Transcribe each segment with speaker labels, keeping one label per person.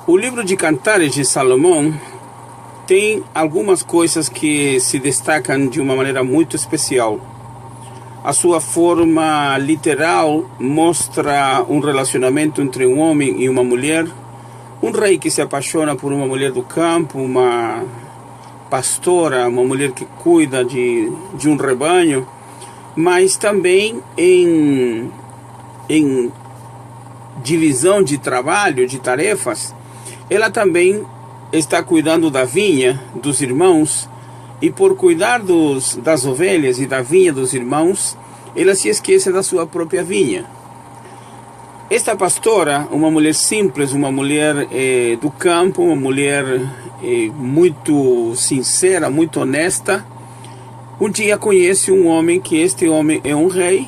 Speaker 1: O livro de Cantares de Salomão tem algumas coisas que se destacam de uma maneira muito especial. A sua forma literal mostra um relacionamento entre um homem e uma mulher, um rei que se apaixona por uma mulher do campo, uma pastora, uma mulher que cuida de um rebanho, mas também em divisão de trabalho, de tarefas, ela também está cuidando da vinha dos irmãos, e por cuidar das ovelhas e da vinha dos irmãos, ela se esquece da sua própria vinha. Esta pastora, uma mulher simples, uma mulher do campo, uma mulher muito sincera, muito honesta, um dia conhece um homem, que este homem é um rei.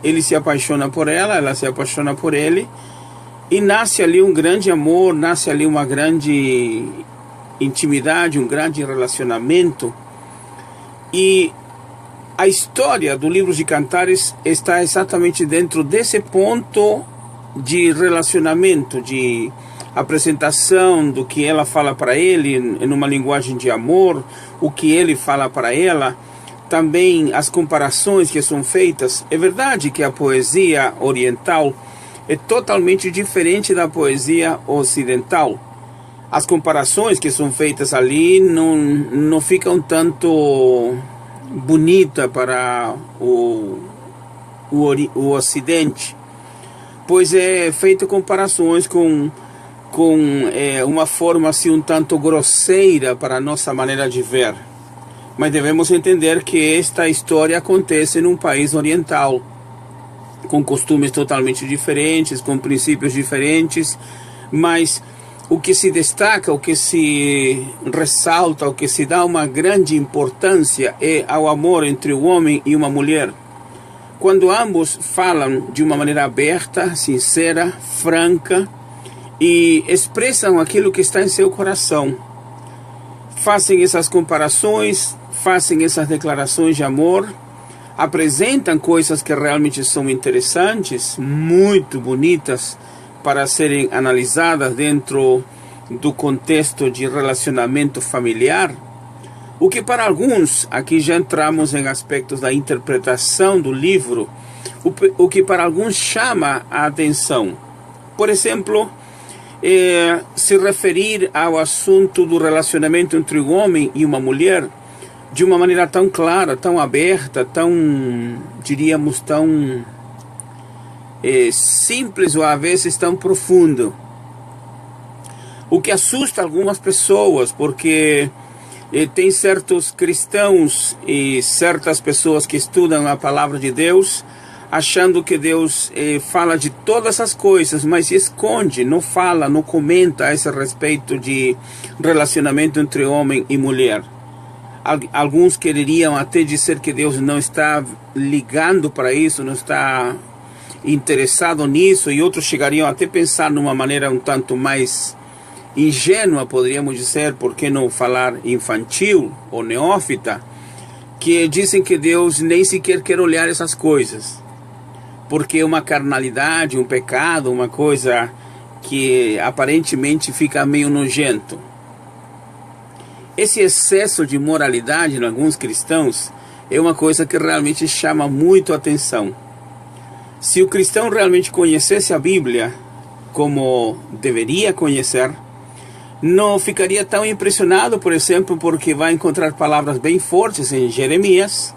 Speaker 1: Ele se apaixona por ela se apaixona por ele, e nasce ali um grande amor, nasce ali uma grande intimidade, um grande relacionamento. E a história do livro de Cantares está exatamente dentro desse ponto de relacionamento, de apresentação do que ela fala para ele em uma linguagem de amor, o que ele fala para ela, também as comparações que são feitas. É verdade que a poesia oriental é totalmente diferente da poesia ocidental. As comparações que são feitas ali não ficam tanto bonita para o Ocidente, pois é feito comparações com uma forma assim um tanto grosseira para a nossa maneira de ver. Mas devemos entender que esta história acontece num país oriental, com costumes totalmente diferentes, com princípios diferentes, mas o que se destaca, o que se ressalta, o que se dá uma grande importância é ao amor entre o homem e uma mulher. Quando ambos falam de uma maneira aberta, sincera, franca, e expressam aquilo que está em seu coração, fazem essas comparações, fazem essas declarações de amor, apresentam coisas que realmente são interessantes, muito bonitas, para serem analisadas dentro do contexto de relacionamento familiar, o que para alguns, aqui já entramos em aspectos da interpretação do livro, o que para alguns chama a atenção. Por exemplo, se referir ao assunto do relacionamento entre um homem e uma mulher de uma maneira tão clara, tão aberta, tão, diríamos, tão simples ou às vezes tão profundo. O que assusta algumas pessoas, porque tem certos cristãos e certas pessoas que estudam a palavra de Deus, achando que Deus fala de todas as coisas, mas esconde, não fala, não comenta a esse respeito de relacionamento entre homem e mulher. Alguns quereriam até dizer que Deus não está ligando para isso, não está interessado nisso, e outros chegariam até a pensar numa maneira um tanto mais ingênua, poderíamos dizer, por que não falar infantil ou neófita, que dizem que Deus nem sequer quer olhar essas coisas, porque é uma carnalidade, um pecado, uma coisa que aparentemente fica meio nojento. Esse excesso de moralidade em alguns cristãos é uma coisa que realmente chama muito a atenção. Se o cristão realmente conhecesse a Bíblia como deveria conhecer, não ficaria tão impressionado, por exemplo, porque vai encontrar palavras bem fortes em Jeremias,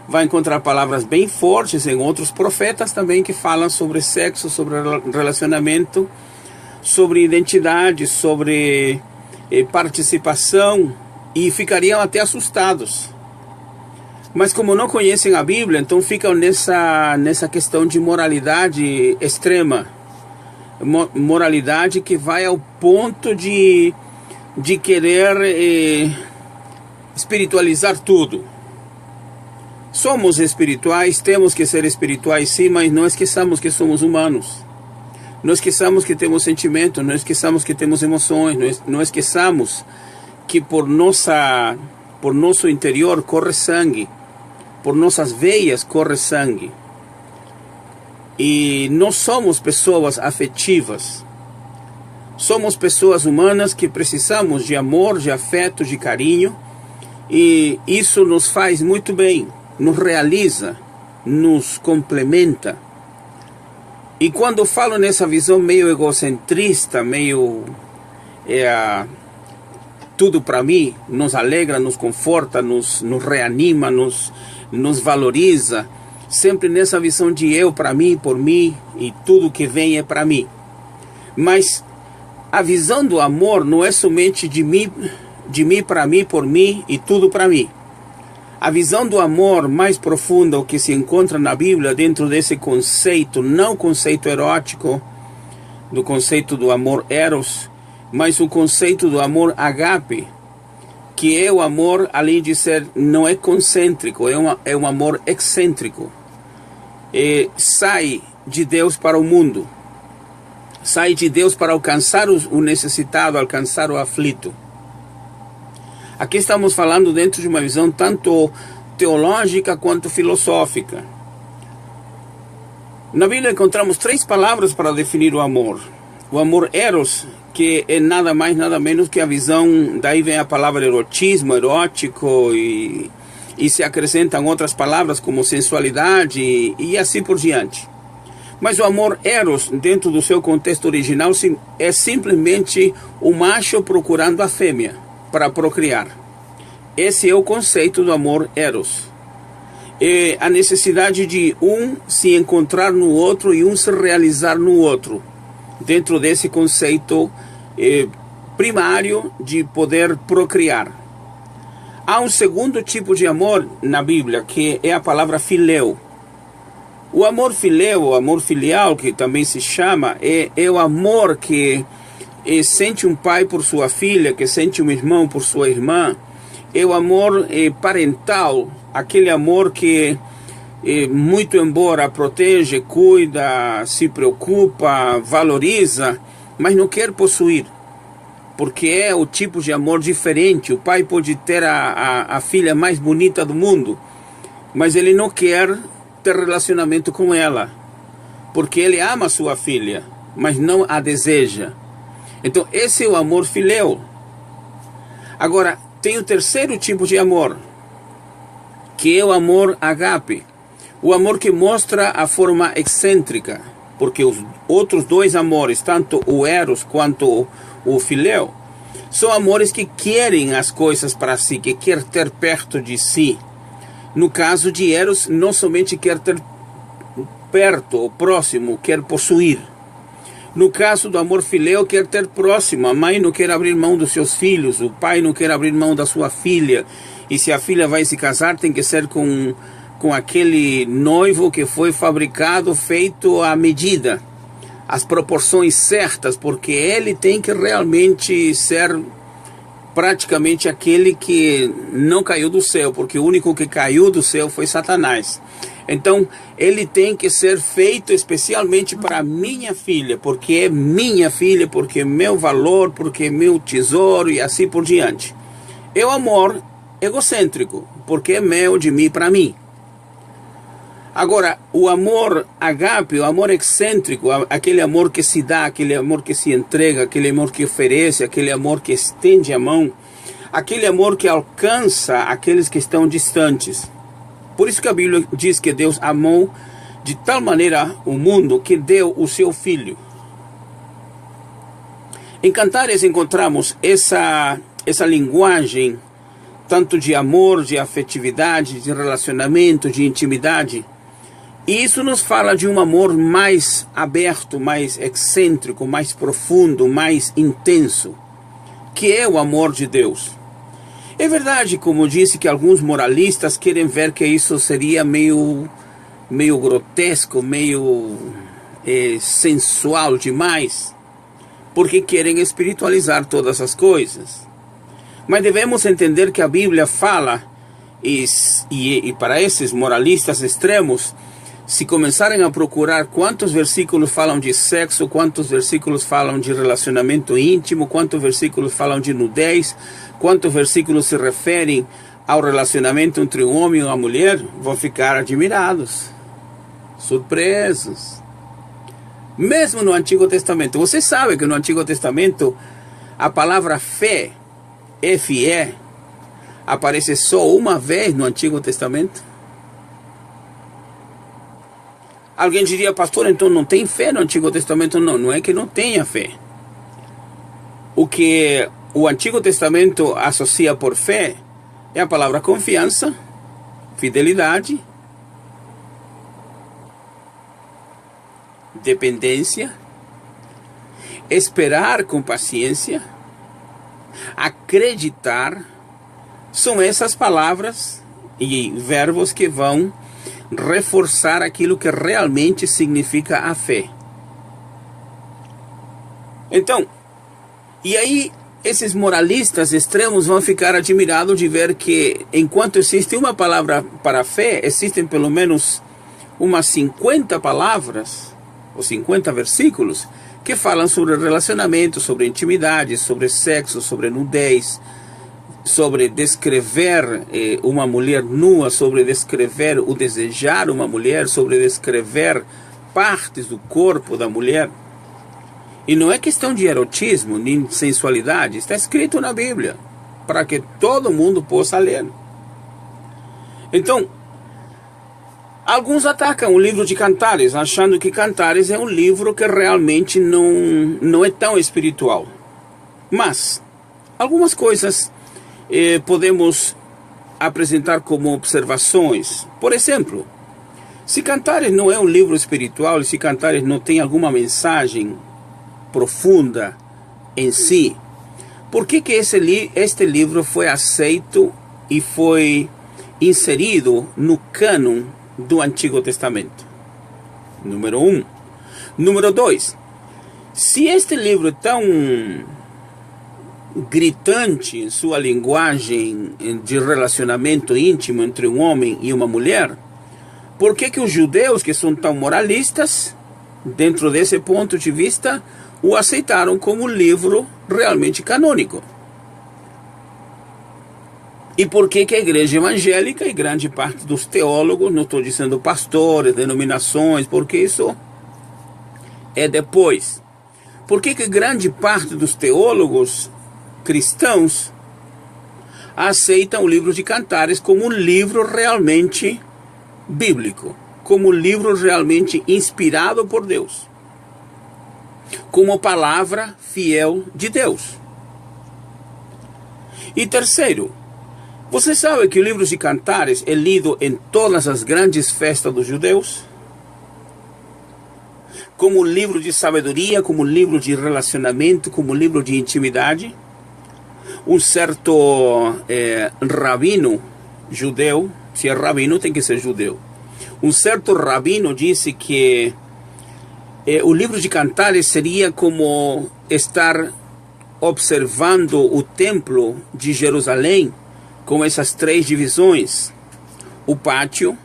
Speaker 1: vai encontrar palavras bem fortes em outros profetas também que falam sobre sexo, sobre relacionamento, sobre identidade, sobre participação, e ficariam até assustados. Mas como não conhecem a Bíblia, então ficam nessa questão de moralidade extrema, moralidade que vai ao ponto de querer espiritualizar tudo. Somos espirituais, temos que ser espirituais sim, mas não esqueçamos que somos humanos. Não esqueçamos que temos sentimentos, não esqueçamos que temos emoções, não esqueçamos que por nosso interior corre sangue, por nossas veias corre sangue. E nós somos pessoas afetivas. Somos pessoas humanas que precisamos de amor, de afeto, de carinho, e isso nos faz muito bem, nos realiza, nos complementa. E quando eu falo nessa visão meio egocentrista, meio tudo para mim, nos alegra, nos conforta, nos reanima, nos valoriza, sempre nessa visão de eu para mim, por mim, e tudo que vem é para mim. Mas a visão do amor não é somente de mim para mim, por mim e tudo para mim. A visão do amor mais profunda, o que se encontra na Bíblia, dentro desse conceito, não conceito erótico, do conceito do amor eros, mas o conceito do amor agape, que é o amor, além de ser, não é concêntrico, é um amor excêntrico. Sai de Deus para o mundo. Sai de Deus para alcançar o necessitado, alcançar o aflito. Aqui estamos falando dentro de uma visão tanto teológica quanto filosófica. Na Bíblia encontramos 3 palavras para definir o amor. O amor eros, que é nada mais, nada menos que a visão, daí vem a palavra erotismo, erótico, e se acrescentam outras palavras como sensualidade e assim por diante. Mas o amor eros, dentro do seu contexto original, é simplesmente o macho procurando a fêmea para procriar. Esse é o conceito do amor eros. É a necessidade de um se encontrar no outro e um se realizar no outro, dentro desse conceito primário de poder procriar. Há um segundo tipo de amor na Bíblia, que é a palavra filéu. O amor filéu, o amor filial, que também se chama, é o amor que sente um pai por sua filha, que sente um irmão por sua irmã. É o amor parental, aquele amor que, muito embora protege, cuida, se preocupa, valoriza, mas não quer possuir, porque é o tipo de amor diferente. O pai pode ter a filha mais bonita do mundo, mas ele não quer ter relacionamento com ela, porque ele ama sua filha, mas não a deseja. Então esse é o amor filéu. Agora, tem o terceiro tipo de amor, que é o amor agape, o amor que mostra a forma excêntrica, porque os outros 2 amores, tanto o eros quanto o filéu, são amores que querem as coisas para si, que quer ter perto de si. No caso de eros, não somente quer ter perto ou próximo, quer possuir. No caso do amor filéu, quer ter próximo. A mãe não quer abrir mão dos seus filhos, o pai não quer abrir mão da sua filha. E se a filha vai se casar, tem que ser com aquele noivo que foi fabricado, feito à medida, as proporções certas, porque ele tem que realmente ser praticamente aquele que não caiu do céu, porque o único que caiu do céu foi Satanás. Então, ele tem que ser feito especialmente para minha filha, porque é minha filha, porque é meu valor, porque é meu tesouro e assim por diante. É o amor egocêntrico, porque é meu, de mim, para mim. Agora, o amor agape, o amor excêntrico, aquele amor que se dá, aquele amor que se entrega, aquele amor que oferece, aquele amor que estende a mão, aquele amor que alcança aqueles que estão distantes. Por isso que a Bíblia diz que Deus amou de tal maneira o mundo que deu o seu Filho. Em Cantares encontramos essa linguagem, tanto de amor, de afetividade, de relacionamento, de intimidade. E isso nos fala de um amor mais aberto, mais excêntrico, mais profundo, mais intenso, que é o amor de Deus. É verdade, como disse, que alguns moralistas querem ver que isso seria meio grotesco, meio sensual demais, porque querem espiritualizar todas as coisas. Mas devemos entender que a Bíblia fala, e para esses moralistas extremos, se começarem a procurar quantos versículos falam de sexo, quantos versículos falam de relacionamento íntimo, quantos versículos falam de nudez, quantos versículos se referem ao relacionamento entre um homem e uma mulher, vão ficar admirados, surpresos. Mesmo no Antigo Testamento. Você sabe que no Antigo Testamento a palavra fé, F-E, aparece só uma vez no Antigo Testamento? Alguém diria, pastor, então não tem fé no Antigo Testamento? Não, não é que não tenha fé. O que o Antigo Testamento associa por fé é a palavra confiança, fidelidade, dependência, esperar com paciência, acreditar. São essas palavras e verbos que vão reforçar aquilo que realmente significa a fé. Então, e aí esses moralistas extremos vão ficar admirados de ver que enquanto existe uma palavra para fé, existem pelo menos umas 50 palavras ou 50 versículos que falam sobre relacionamento, sobre intimidade, sobre sexo, sobre nudez, sobre descrever uma mulher nua, sobre descrever o desejar uma mulher, sobre descrever partes do corpo da mulher. E não é questão de erotismo, nem sensualidade, está escrito na Bíblia, para que todo mundo possa ler. Então, alguns atacam o livro de Cantares, achando que Cantares é um livro que realmente não é tão espiritual. Mas, algumas coisas podemos apresentar como observações. Por exemplo, se Cantares não é um livro espiritual, se Cantares não tem alguma mensagem profunda em si, por que este livro foi aceito e foi inserido no cânon do Antigo Testamento? Número 1. Número 2. Se este livro é tão gritante em sua linguagem de relacionamento íntimo entre um homem e uma mulher, por que os judeus, que são tão moralistas, dentro desse ponto de vista, o aceitaram como livro realmente canônico? E por que a igreja evangélica e grande parte dos teólogos, não estou dizendo pastores, denominações, porque isso é depois. Por que grande parte dos teólogos cristãos aceitam o livro de Cantares como um livro realmente bíblico, como um livro realmente inspirado por Deus, como palavra fiel de Deus? E terceiro, você sabe que o livro de Cantares é lido em todas as grandes festas dos judeus? Como um livro de sabedoria, como um livro de relacionamento, como um livro de intimidade. Um certo rabino judeu, se é rabino tem que ser judeu, um certo rabino disse que o livro de Cantares seria como estar observando o templo de Jerusalém com essas 3 divisões: o pátio,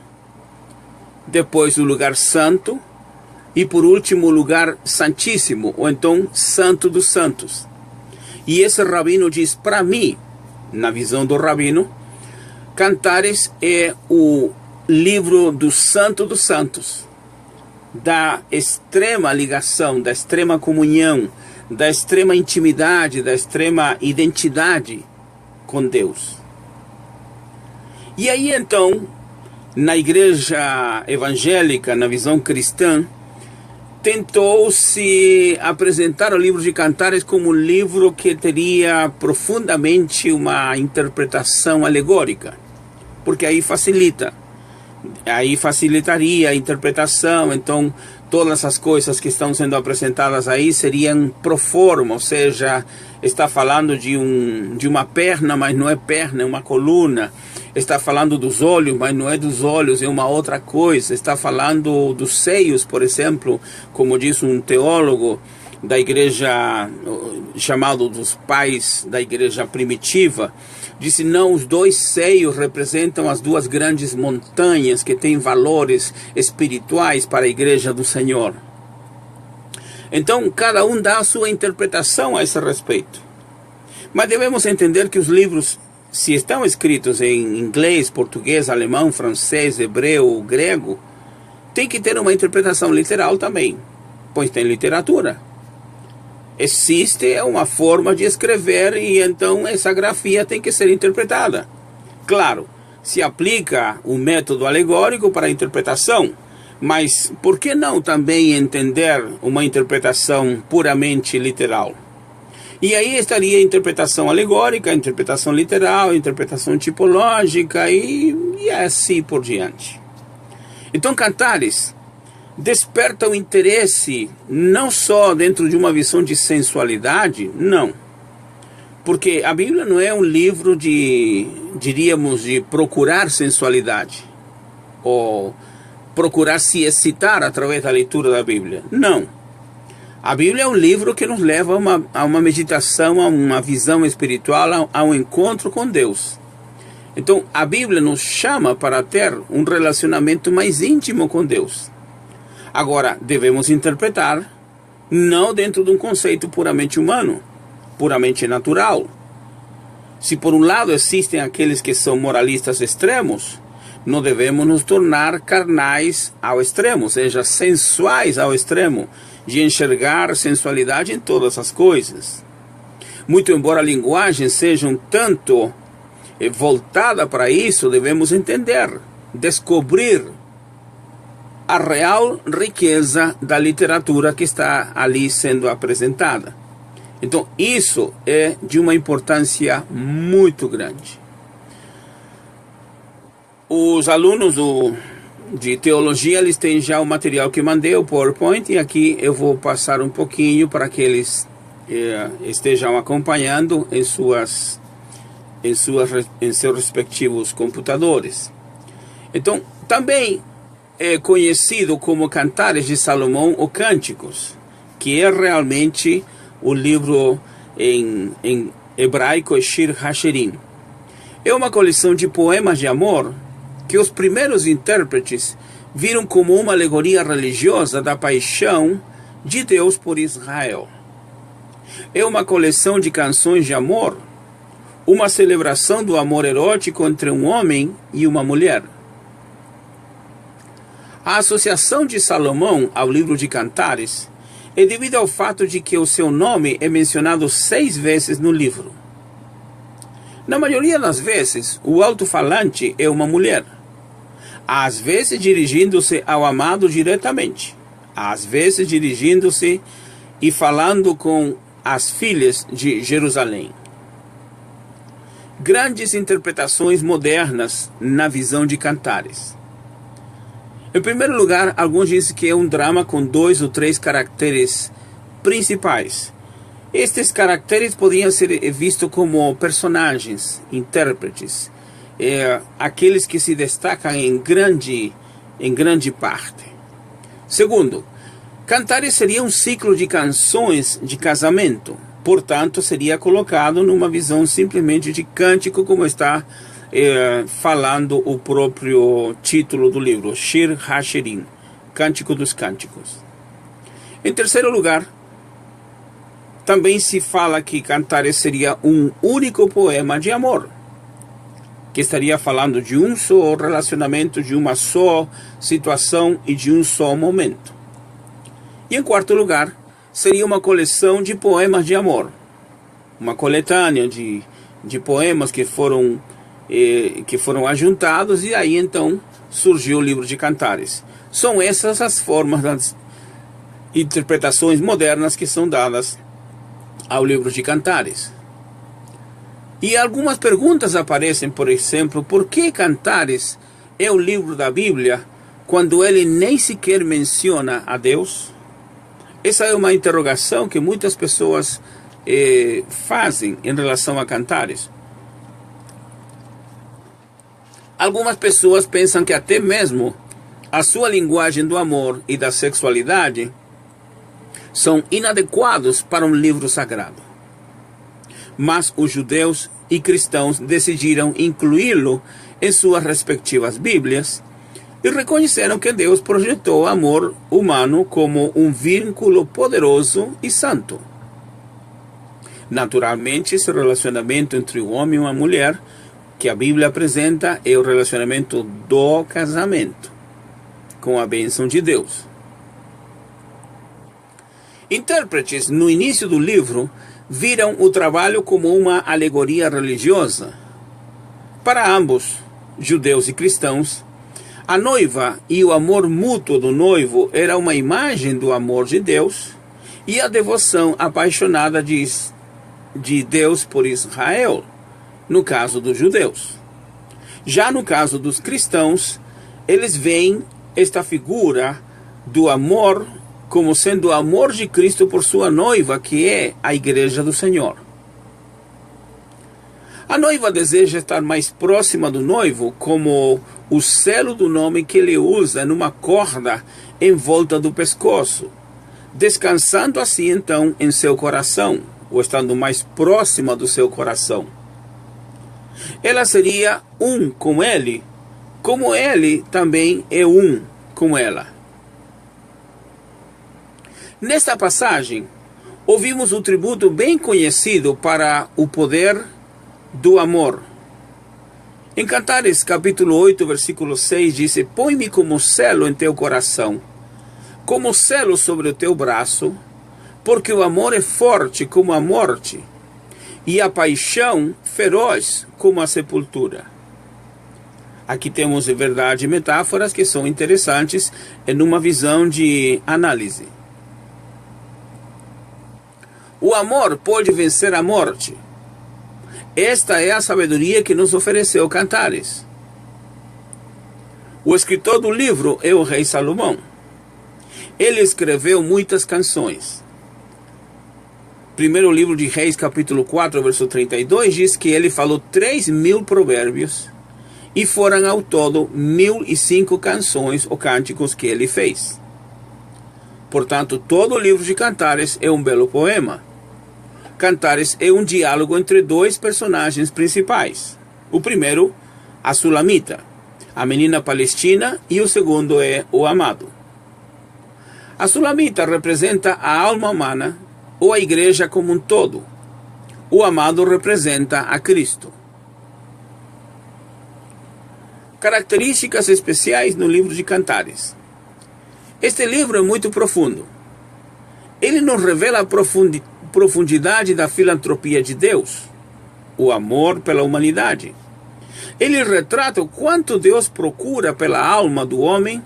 Speaker 1: depois o lugar santo e por último o lugar santíssimo, ou então santo dos santos. E esse rabino diz, para mim, na visão do rabino, Cantares é o livro do Santo dos Santos, da extrema ligação, da extrema comunhão, da extrema intimidade, da extrema identidade com Deus. E aí então, na igreja evangélica, na visão cristã, tentou-se apresentar o livro de Cantares como um livro que teria profundamente uma interpretação alegórica, porque aí facilitaria a interpretação. Então todas as coisas que estão sendo apresentadas aí seriam pro forma, ou seja, está falando de uma perna, mas não é perna, é uma coluna. Está falando dos olhos, mas não é dos olhos, é uma outra coisa. Está falando dos seios, por exemplo, como diz um teólogo da igreja, chamado dos pais da igreja primitiva, disse, não, os 2 seios representam as 2 grandes montanhas que têm valores espirituais para a igreja do Senhor. Então, cada um dá a sua interpretação a esse respeito. Mas devemos entender que os livros, se estão escritos em inglês, português, alemão, francês, hebreu, grego, tem que ter uma interpretação literal também. Pois tem literatura. Existe uma forma de escrever e então essa grafia tem que ser interpretada. Claro, se aplica o método alegórico para a interpretação, mas por que não também entender uma interpretação puramente literal? E aí estaria a interpretação alegórica, a interpretação literal, a interpretação tipológica e assim por diante. Então, Cantares desperta o interesse não só dentro de uma visão de sensualidade, não. Porque a Bíblia não é um livro de, diríamos, de procurar sensualidade, ou procurar se excitar através da leitura da Bíblia. Não. A Bíblia é um livro que nos leva a uma meditação, a uma visão espiritual, a um encontro com Deus. Então, a Bíblia nos chama para ter um relacionamento mais íntimo com Deus. Agora, devemos interpretar não dentro de um conceito puramente humano, puramente natural. Se por um lado existem aqueles que são moralistas extremos, não devemos nos tornar carnais ao extremo, ou seja, sensuais ao extremo, de enxergar sensualidade em todas as coisas. Muito embora a linguagem seja um tanto voltada para isso, devemos entender, descobrir a real riqueza da literatura que está ali sendo apresentada. Então, isso é de uma importância muito grande. Os alunos de teologia, eles têm já o material que mandei, o PowerPoint, e aqui eu vou passar um pouquinho para que eles estejam acompanhando em seus respectivos computadores. Então, também é conhecido como Cantares de Salomão ou Cânticos, que é realmente o livro em hebraico Shir HaShirim. É uma coleção de poemas de amor que os primeiros intérpretes viram como uma alegoria religiosa da paixão de Deus por Israel. É uma coleção de canções de amor, uma celebração do amor erótico entre um homem e uma mulher. A associação de Salomão ao livro de Cantares é devido ao fato de que o seu nome é mencionado 6 vezes no livro. Na maioria das vezes, o alto-falante é uma mulher, às vezes dirigindo-se ao amado diretamente, às vezes dirigindo-se e falando com as filhas de Jerusalém. Grandes interpretações modernas na visão de Cantares. Em primeiro lugar, alguns dizem que é um drama com 2 ou 3 caracteres principais. Estes caracteres podiam ser vistos como personagens, intérpretes, aqueles que se destacam em grande parte. Segundo, Cantares seria um ciclo de canções de casamento, portanto seria colocado numa visão simplesmente de cântico, como está falando o próprio título do livro, Shir HaShirim, Cântico dos Cânticos. Em terceiro lugar, também se fala que Cantares seria um único poema de amor, que estaria falando de um só relacionamento, de uma só situação e de um só momento. E em quarto lugar, seria uma coleção de poemas de amor, uma coletânea de poemas que foram ajuntados, e aí então surgiu o livro de Cantares. São essas as formas das interpretações modernas que são dadas ao livro de Cantares. E algumas perguntas aparecem, por exemplo, por que Cantares é o livro da Bíblia quando ele nem sequer menciona a Deus? Essa é uma interrogação que muitas pessoas fazem em relação a Cantares. Algumas pessoas pensam que até mesmo a sua linguagem do amor e da sexualidade são inadequados para um livro sagrado. Mas os judeus e cristãos decidiram incluí-lo em suas respectivas Bíblias e reconheceram que Deus projetou o amor humano como um vínculo poderoso e santo. Naturalmente, esse relacionamento entre o homem e uma mulher que a Bíblia apresenta é o relacionamento do casamento, com a bênção de Deus. Intérpretes, no início do livro, viram o trabalho como uma alegoria religiosa. Para ambos, judeus e cristãos, a noiva e o amor mútuo do noivo era uma imagem do amor de Deus e a devoção apaixonada de Deus por Israel, no caso dos judeus. Já no caso dos cristãos, eles veem esta figura do amor como sendo o amor de Cristo por sua noiva, que é a igreja do Senhor. A noiva deseja estar mais próxima do noivo, como o selo do nome que ele usa numa corda em volta do pescoço, descansando assim então em seu coração, ou estando mais próxima do seu coração. Ela seria um com ele, como ele também é um com ela. Nesta passagem, ouvimos um tributo bem conhecido para o poder do amor. Em Cantares, capítulo 8, versículo 6, diz: põe-me como selo em teu coração, como selo sobre o teu braço, porque o amor é forte como a morte, e a paixão feroz como a sepultura. Aqui temos, de verdade, metáforas que são interessantes em uma visão de análise. O amor pode vencer a morte. Esta é a sabedoria que nos ofereceu Cantares. O escritor do livro é o rei Salomão. Ele escreveu muitas canções. Primeiro livro de Reis, capítulo 4, verso 32, diz que ele falou 3.000 provérbios e foram ao todo 1.005 canções ou cânticos que ele fez. Portanto, todo o livro de Cantares é um belo poema. Cantares é um diálogo entre dois personagens principais. O primeiro, a Sulamita, a menina palestina, e o segundo é o amado. A Sulamita representa a alma humana ou a igreja como um todo. O amado representa a Cristo. Características especiais no livro de Cantares. Este livro é muito profundo. Ele nos revela a profundidade da filantropia de Deus, o amor pela humanidade. Ele retrata o quanto Deus procura pela alma do homem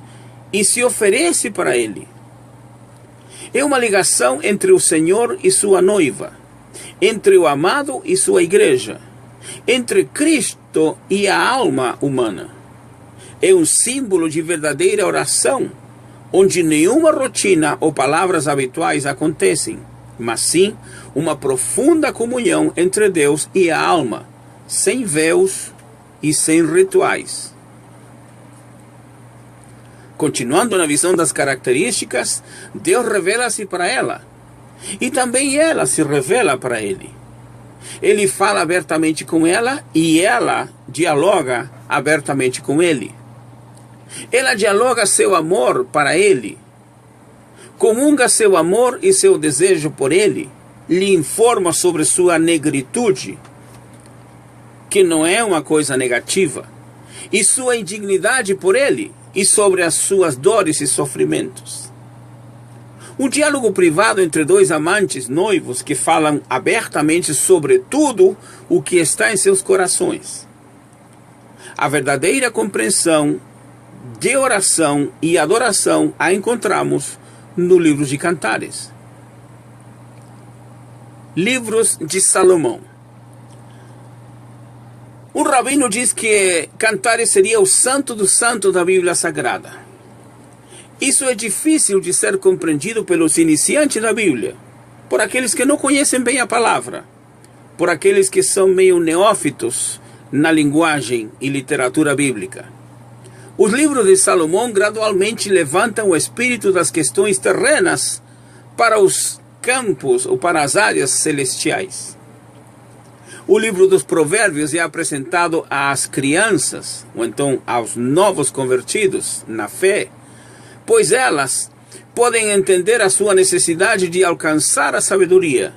Speaker 1: e se oferece para ele. É uma ligação entre o Senhor e sua noiva, entre o amado e sua igreja, entre Cristo e a alma humana. É um símbolo de verdadeira oração, onde nenhuma rotina ou palavras habituais acontecem, mas sim uma profunda comunhão entre Deus e a alma, sem véus e sem rituais. Continuando na visão das características, Deus revela-se para ela, e também ela se revela para ele. Ele fala abertamente com ela e ela dialoga abertamente com ele. Ela dialoga seu amor para ele, comunga seu amor e seu desejo por ele, lhe informa sobre sua negritude, que não é uma coisa negativa, e sua indignidade por ele, e sobre as suas dores e sofrimentos. Um diálogo privado entre dois amantes noivos que falam abertamente sobre tudo o que está em seus corações. A verdadeira compreensão de oração e adoração a encontramos no livro de Cantares. Livros de Salomão. Um rabino diz que Cantares seria o santo do santo da Bíblia Sagrada. Isso é difícil de ser compreendido pelos iniciantes da Bíblia, por aqueles que não conhecem bem a palavra, por aqueles que são meio neófitos na linguagem e literatura bíblica. Os livros de Salomão gradualmente levantam o espírito das questões terrenas para os campos ou para as áreas celestiais. O livro dos Provérbios é apresentado às crianças, ou então aos novos convertidos na fé, pois elas podem entender a sua necessidade de alcançar a sabedoria.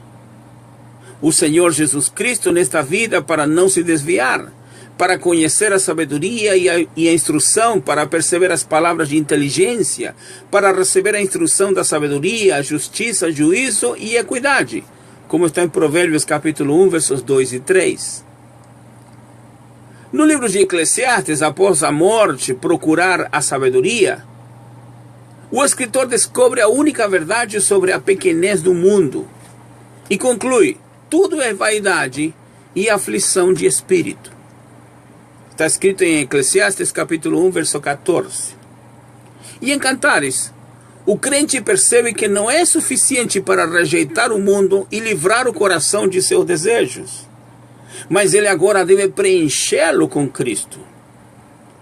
Speaker 1: O Senhor Jesus Cristo nesta vida, para não se desviar, para conhecer a sabedoria e a instrução, para perceber as palavras de inteligência, para receber a instrução da sabedoria, a justiça, juízo e equidade, como está em Provérbios capítulo 1, versos 2 e 3. No livro de Eclesiastes, após a morte, procurar a sabedoria, o escritor descobre a única verdade sobre a pequenez do mundo e conclui: tudo é vaidade e aflição de espírito. Está escrito em Eclesiastes capítulo 1, verso 14. E em Cantares, o crente percebe que não é suficiente para rejeitar o mundo e livrar o coração de seus desejos, mas ele agora deve preenchê-lo com Cristo.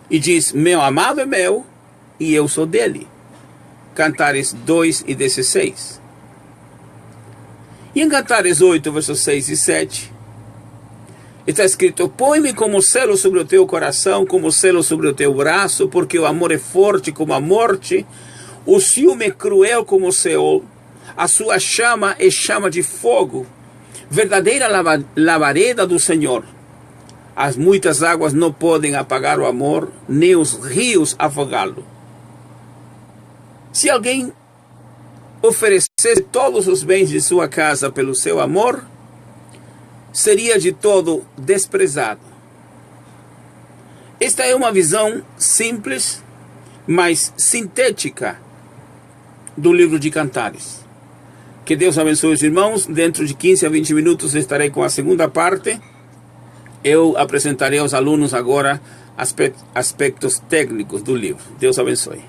Speaker 1: E diz: meu amado é meu e eu sou dele. Cantares 2 e 16. E em Cantares 8, versos 6 e 7, está escrito: põe-me como selo sobre o teu coração, como selo sobre o teu braço, porque o amor é forte como a morte, o ciúme é cruel como o Seol, a sua chama é chama de fogo, verdadeira labareda do Senhor. As muitas águas não podem apagar o amor, nem os rios afogá-lo. Se alguém oferecesse todos os bens de sua casa pelo seu amor, seria de todo desprezado. Esta é uma visão simples, mas sintética do livro de Cantares. Que Deus abençoe os irmãos. Dentro de 15 a 20 minutos estarei com a segunda parte. Eu apresentarei aos alunos agora aspectos técnicos do livro. Deus abençoe.